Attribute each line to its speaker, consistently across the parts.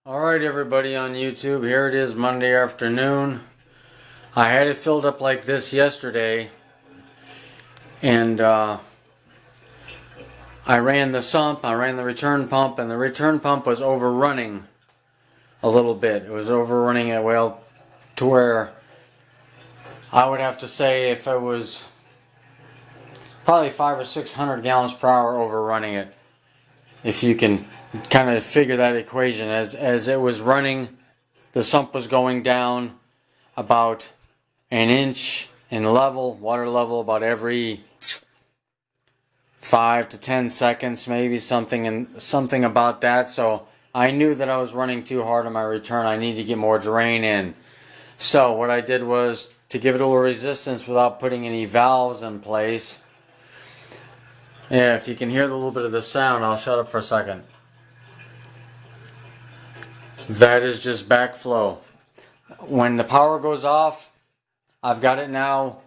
Speaker 1: Alright everybody on YouTube, here it is Monday afternoon. I had it filled up like this yesterday, and I ran the sump, I ran the return pump, and the return pump was overrunning a little bit. It was overrunning it well to where I would have to say if it was probably 500 or 600 gallons per hour overrunning it. If you can kind of figure that equation, as it was running, the sump was going down about an inch in water level about every 5 to 10 seconds, maybe something about that. So I knew that I was running too hard on my return. I need to get more drain in. So what I did was, to give it a little resistance without putting any valves in place. Yeah, if you can hear a little bit of the sound, I'll shut up for a second. That is just backflow. When the power goes off, I've got it now.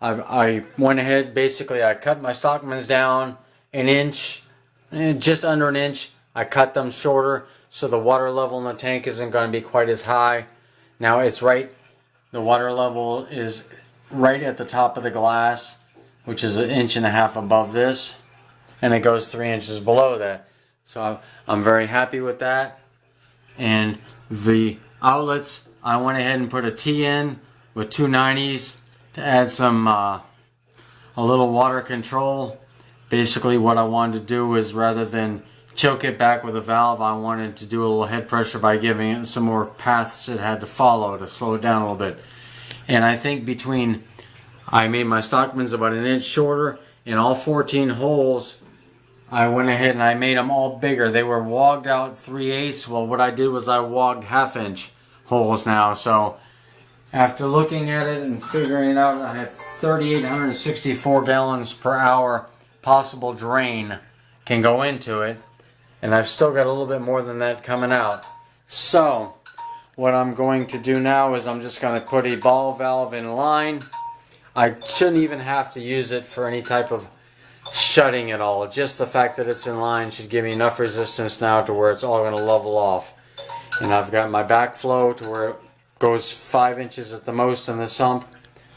Speaker 1: I went ahead, basically I cut my stockmans down an inch, just under an inch. I cut them shorter so the water level in the tank isn't going to be quite as high. Now it's right, the water level is right at the top of the glass, which is 1.5 inches above this, and it goes 3 inches below that. So I'm very happy with that. And the outlets, I went ahead and put a T in with 290s to add some a little water control. Basically what I wanted to do is, rather than choke it back with a valve, I wanted to do a little head pressure by giving it some more paths it had to follow to slow it down a little bit. And I think I made my stockmans about an inch shorter, and all 14 holes, I went ahead and I made them all bigger. They were wogged out 3/8. Well, what I did was I wogged 1/2 inch holes now. So after looking at it and figuring it out, I have 3,864 gallons per hour possible drain can go into it. And I've still got a little bit more than that coming out. So what I'm going to do now is I'm just going to put a ball valve in line. I shouldn't even have to use it for any type of shutting at all. Just the fact that it's in line should give me enough resistance now to where it's all going to level off. And I've got my backflow to where it goes 5 inches at the most in the sump.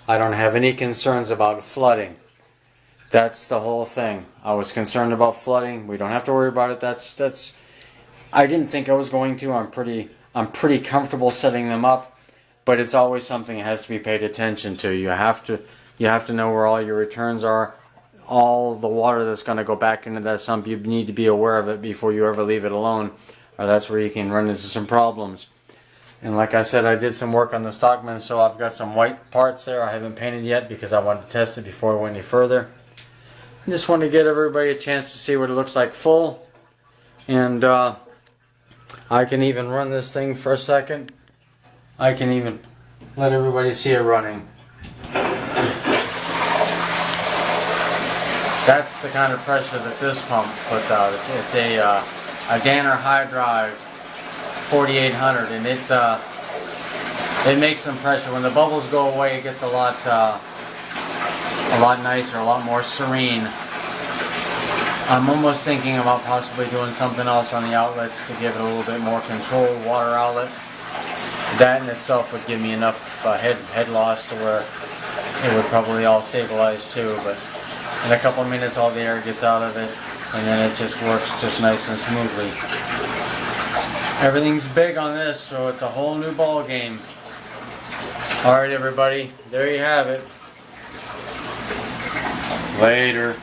Speaker 1: I don't have any concerns about flooding. That's the whole thing. I was concerned about flooding. We don't have to worry about it. That's I didn't think I was going to. I'm pretty comfortable setting them up, but it's always something that has to be paid attention to. You have to know where all your returns are. All the water that's going to go back into that sump, you need to be aware of it before you ever leave it alone, or that's where you can run into some problems. And like I said, I did some work on the stockman, so I've got some white parts there I haven't painted yet because I wanted to test it before I went any further. I just want to get everybody a chance to see what it looks like full. And I can even run this thing for a second. I can even let everybody see it running. That's the kind of pressure that this pump puts out. It's a Danner high drive 4800, and it makes some pressure. When the bubbles go away, it gets a lot nicer, a lot more serene. I'm almost thinking about possibly doing something else on the outlets to give it a little bit more control. Water outlet. That in itself would give me enough head loss to where it would probably all stabilize too. But in a couple of minutes, all the air gets out of it, and then it just works just nice and smoothly. Everything's big on this, so it's a whole new ball game. All right, everybody, there you have it. Later.